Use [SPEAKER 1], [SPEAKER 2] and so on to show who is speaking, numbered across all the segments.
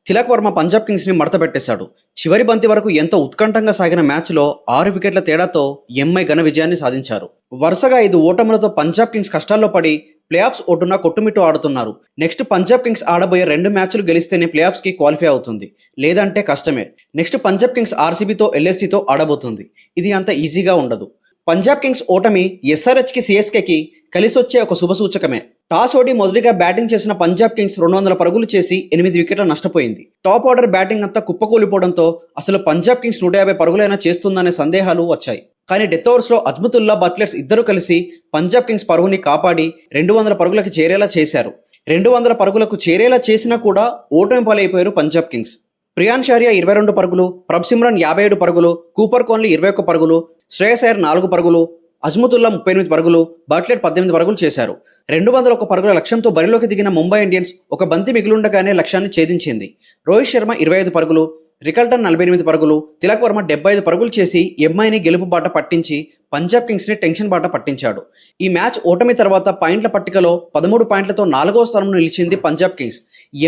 [SPEAKER 1] తిలక్ వర్మ పంజాబ్ కింగ్స్ని మడతపెట్టేశాడు. చివరి బంతి వరకు ఎంతో ఉత్కంఠంగా సాగిన మ్యాచ్లో 6 వికెట్ల తేడాతో ఎంఐ ఘన విజయాన్ని సాధించారు. వరుసగా 5 ఓటములతో పంజాబ్ కింగ్స్ కష్టాల్లో పడి ప్లే ఆఫ్స్ ఒడ్డున కొట్టుమిట్టు ఆడుతున్నారు. నెక్స్ట్ పంజాబ్ కింగ్స్ ఆడబోయే 2 మ్యాచ్లు గెలిస్తేనే ప్లే ఆఫ్స్కి క్వాలిఫై అవుతుంది, లేదంటే కష్టమే. నెక్స్ట్ పంజాబ్ కింగ్స్ ఆర్సీబీతో ఎల్ఎస్సీతో ఆడబోతుంది. ఇది అంత ఈజీగా ఉండదు. పంజాబ్ కింగ్స్ ఓటమి ఎస్ఆర్హెచ్కి సిఎస్కేకి కలిసొచ్చే ఒక శుభసూచకమే. టాస్ ఓడి మొదటిగా బ్యాటింగ్ చేసిన పంజాబ్ కింగ్స్ 200 పరుగులు చేసి 8 వికెట్ల నష్టపోయింది. టాప్ ఆర్డర్ బ్యాటింగ్ అంతా కుప్పకూలిపోవడంతో అసలు పంజాబ్ కింగ్స్ 150 పరుగులైనా చేస్తుందనే సందేహాలు వచ్చాయి. కానీ డెత్ ఓవర్స్లో అజ్ముతుల్లా, బట్లర్స్ ఇద్దరు కలిసి పంజాబ్ కింగ్స్ పరుగుని కాపాడి 200 పరుగులకు చేరేలా చేశారు. 200 పరుగులకు చేరేలా చేసినా కూడా ఓటమి పాలైపోయారు పంజాబ్ కింగ్స్. ప్రియాన్ షారియా 22 పరుగులు, ప్రభ్ సిమ్రాన్ 57 పరుగులు, కూపర్ కోహ్లీ 21 పరుగులు, శ్రేయస్ అయ్యర్ 4 పరుగులు, అజ్ముతుల్లా 38 పరుగులు, బట్లర్ 18 పరుగులు చేశారు. 201 పరుగుల లక్ష్యంతో బరిలోకి దిగిన ముంబై ఇండియన్స్ ఒక బంతి మిగిలుండగానే లక్ష్యాన్ని ఛేదించింది. రోహిత్ శర్మ 25 పరుగులు, రికల్టన్ 48 పరుగులు, తిలక్ వర్మ 75 పరుగులు చేసి ఎంఐని గెలుపు బాట పట్టించి పంజాబ్ కింగ్స్ని టెన్షన్ బాట పట్టించాడు. ఈ మ్యాచ్ ఓటమి తర్వాత పాయింట్ల పట్టికలో 13 పాయింట్లతో 4వ స్థానంలో నిలిచింది పంజాబ్ కింగ్స్.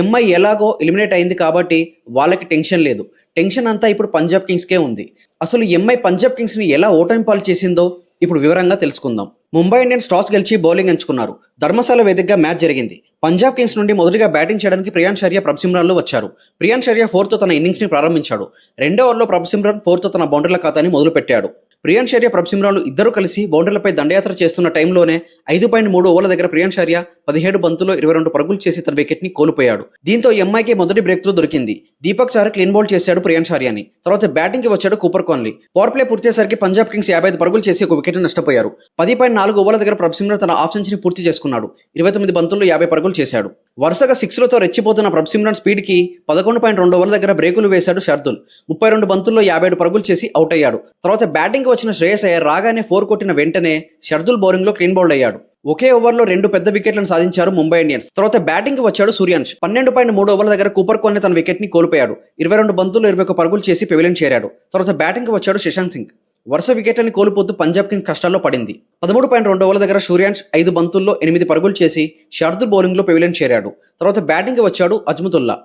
[SPEAKER 1] ఎంఐ ఎలాగో ఎలిమినేట్ అయింది కాబట్టి వాళ్ళకి టెన్షన్ లేదు. టెన్షన్ అంతా ఇప్పుడు పంజాబ్ కింగ్స్కే ఉంది. అసలు ఎంఐ పంజాబ్ కింగ్స్ని ఎలా ఓటమి పాలు చేసిందో ఇప్పుడు వివరంగా తెలుసుకుందాం. ముంబై ఇండియన్స్ టాస్ గెలిచి బౌలింగ్ ఎంచుకున్నారు. ధర్మశాల వేదికగా మ్యాచ్ జరిగింది. పంజాబ్ కింగ్స్ నుండి మొదటిగా బ్యాటింగ్ చేయడానికి ప్రియాన్ షారియా, ప్రభ్ సిమ్రాన్లు వచ్చారు. ప్రియాన్ షారియా 4తో తన ఇన్నింగ్స్ని ప్రారంభించాడు. 2వ ఓవర్లో ప్రభ్ సిమ్రాన్ 4తో తన బౌండరీల ఖాతాని మొదలుపెట్టాడు. ప్రియాన్ షారియా, ప్రభ్ సిమ్రాన్లు ఇద్దరు కలిసి బౌండరీలపై దండయాత్ర చేస్తున్న టైంలోనే 5.3 ఓవర్ల దగ్గర ప్రియాన్ షారియా 17 బంతుల్లో 22 పరుగులు చేసి తన వికెట్ని కోల్పోయాడు. దీంతో ఎంఐకి మొదటి బ్రేక్ త్రూ దొరికింది. దీపక్ చాహర్ క్లీన్ బౌల్డ్ చేశాడు ప్రియాన్ షారియాని. తర్వాత బ్యాటింగ్కి వచ్చాడు కూపర్ కోహ్లీ. పవర్ ప్లే పూర్తయ్యేసరికి పంజాబ్ కింగ్స్ 55 పరుగులు చేసి ఒక వికెట్ నష్టపోయారు. 10.4 ఓవర్ల దగ్గర ప్రభ్ సిమ్రాన్ తన హాఫ్ సెంచరీ పూర్తి చేసుకున్నాడు. 29 బంతుల్లో 50 పరుగులు చేశాడు. వరుసగా 6లతో రెచ్చిపోతున్న ప్రభ్ సిమ్రాన్ స్పీడ్కి 11.2 ఓవర్ల దగ్గర బ్రేకులు వేశాడు షర్దుల్. 32 బంతుల్లో 57 పరుగులు చేసి అవుట్ అయ్యాడు. తర్వాత బ్యాటింగ్కి వచ్చిన శ్రేయస్ అయ్యర్ రాగానే 4 కొట్టిన వెంటనే షర్దుల్ బౌలింగ్లో క్లీన్ బౌల్డ్ అయ్యాడు. ఒకే ఓవర్లో 2 పెద్ద వికెట్లను సాధించారు ముంబై ఇండియన్స్. తర్వాత బ్యాటింగ్కి వచ్చాడు సూర్యాంష్. 12.3 ఓవర్ల దగ్గర కూపర్ కోహ్లీ తన వికెట్ని కోల్పోయాడు. 22 బంతుల్లో 21 పరుగులు చేసి పెవిలియన్ చేరాడు. తర్వాత బ్యాటింగ్కి వచ్చాడు శశాంక్ సింగ్. వరుస వికెట్లని కోల్పోతూ పంజాబ్ కింగ్స్ కష్టాల్లో పడింది. 13.2 ఓవర్ల దగ్గర సూర్యాంష్ 5 బంతుల్లో 8 పరుగులు చేసి షార్దుల్ బౌలింగ్లో పెవిలియన్ చేరాడు. తర్వాత బ్యాటింగ్కి వచ్చాడు అజ్ముతుల్లా.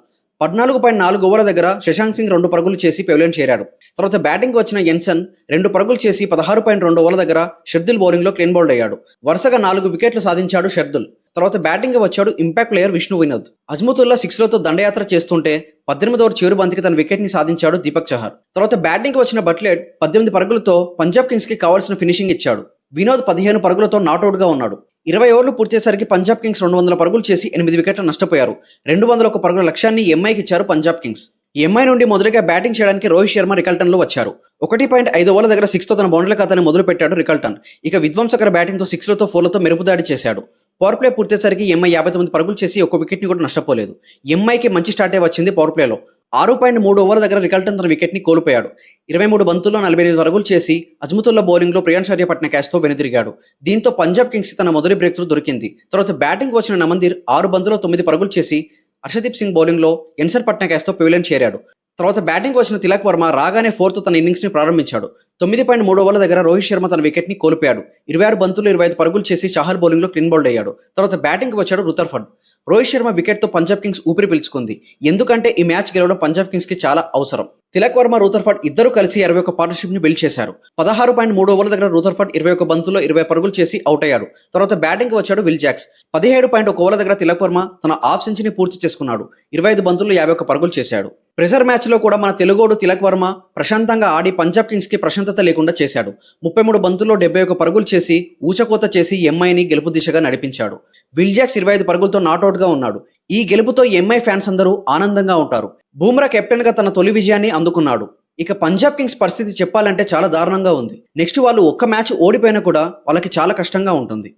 [SPEAKER 1] 14.4 ఓవర్ల దగ్గర శశాంక్ సింగ్ 2 పరుగులు చేసి పెవిలియన్ చేరాడు. తర్వాత బ్యాటింగ్కి వచ్చిన ఎన్సన్ 2 పరుగులు చేసి 16.2 ఓవర్ల దగ్గర షర్దుల్ బౌలింగ్లో క్లీన్ బౌల్డ్ అయ్యాడు. వరుసగా 4 వికెట్లు సాధించాడు షర్దుల్. తర్వాత బ్యాటింగ్కి వచ్చాడు ఇంపాక్ట్ ప్లేయర్ విష్ణు వినోద్. అజ్ముతుల్లా 6లతో దండయాత్ర చేస్తుంటే 18వ ఓవర్ చివరి బంతికి తన వికెట్ని సాధించాడు దీపక్ చహర్. తర్వాత బ్యాటింగ్కి వచ్చిన బట్లర్ 18 పరుగులతో పంజాబ్ కింగ్స్కి కావాల్సిన ఫినిషింగ్ ఇచ్చాడు. వినోద్ 15 పరుగులతో నాట్అవుట్గా ఉన్నాడు. 20 ఓవర్లు పూర్తయ్యేసరికి పంజాబ్ కింగ్స్ 200 పరుగులు చేసి 8 వికెట్లు నష్టపోయారు. 201 పరుగుల లక్ష్యాన్ని ఎంఐకి ఇచ్చారు పంజాబ్ కింగ్స్. ఎంఐ నుండి మొదటిగా బ్యాటింగ్ చేయడానికి రోహిత్ శర్మ, రికల్టన్లు వచ్చారు. 1.5 ఓవర్ల దగ్గర 6తో తన బౌండరీల ఖాతాని మొదలు పెట్టాడు రికల్టన్. ఇక విధ్వంసకర బ్యాటింగ్తో 6లతో 4లతో మెరుపు దాడి చేశాడు. పవర్ ప్లే పూర్తయ్యేసరికి ఎంఐ 59 పరుగులు చేసి ఒక్క వికెట్ని కూడా నష్టపోలేదు. ఎంఐకి మంచి స్టార్టే వచ్చింది పవర్ ప్లేలో. 6.3 ఓవర్ల దగ్గర రికల్టన్ తన వికెట్ని కోల్పోయాడు. 23 బంతుల్లో 48 పరుగులు చేసి అజ్ముతుల్లా బౌలింగ్లో ప్రియాన్ షారియా పట్టిన క్యాచ్తో వెనుదిరిగాడు. దీంతో పంజాబ్ కింగ్స్ తన మొదటి బ్రేక్ త్రూ దొరికింది. తర్వాత బ్యాటింగ్ వచ్చిన నమందీర్ 6 బంతుల్లో 9 పరుగులు చేసి హర్షదీప్ సింగ్ బౌలింగ్లో ఎన్సర్ పట్టిన క్యాచ్తో పెవిలియన్ చేరాడు. తర్వాత బ్యాటింగ్ వచ్చిన తిలక్ వర్మ రాగానే 4తో తన ఇన్నింగ్స్ని ప్రారంభించాడు. 9.3 ఓవర్ల దగ్గర రోహిత్ శర్మ తన వికెట్ని కోల్పోయాడు. 26 బంతుల్లో 25 పరుగులు చేసి చాహల్ బౌలింగ్లో క్లీన్ బౌల్డ్ అయ్యాడు. తర్వాత బ్యాటింగ్కి వచ్చాడు రుతర్ఫర్డ్. రోహిత్ శర్మ వికెట్తో పంజాబ్ కింగ్స్ ఊపిరి పీల్చుకుంది. ఎందుకంటే ఈ మ్యాచ్ గెలవడం పంజాబ్ కింగ్స్కి చాలా అవసరం. తిలక్ వర్మ, రూథర్ఫర్డ్ ఇద్దరు కలిసి 21 పార్ట్నర్షిప్ని బిల్డ్ చేశారు. 16.3 ఓవర్ల దగ్గర రూథర్ఫర్డ్ 21 బంతుల్లో 20 పరుగులు చేసి అవుట్ అయ్యాడు. తర్వాత బ్యాటింగ్కి వచ్చాడు విల్ జాక్స్. 17.1 ఓవర్ల దగ్గర తిలక్ వర్మ తన హాఫ్ సెంచరీని పూర్తి చేసుకున్నాడు. 25 బంతుల్లో 51 పరుగులు చేశాడు. ప్రెషర్ మ్యాచ్లో కూడా మన తెలుగోడు తిలక్ వర్మ ప్రశాంతంగా ఆడి పంజాబ్ కింగ్స్కి ప్రశాంతత లేకుండా చేశాడు. 33 బంతుల్లో 71 పరుగులు చేసి ఊచకోత చేసి ఎంఐని గెలుపు దిశగా నడిపించాడు. విల్ జాక్స్ 25 పరుగులతో నాట్అవుట్గా ఉన్నాడు. ఈ గెలుపుతో ఎంఐ ఫ్యాన్స్ అందరూ ఆనందంగా ఉంటారు. బూమ్రా కెప్టెన్గా తన తొలి విజయాన్ని అందుకున్నాడు. ఇక పంజాబ్ కింగ్స్ పరిస్థితి చెప్పాలంటే చాలా దారుణంగా ఉంది. నెక్స్ట్ వాళ్ళు ఒక్క మ్యాచ్ ఓడిపోయినా కూడా వాళ్ళకి చాలా కష్టంగా ఉంటుంది.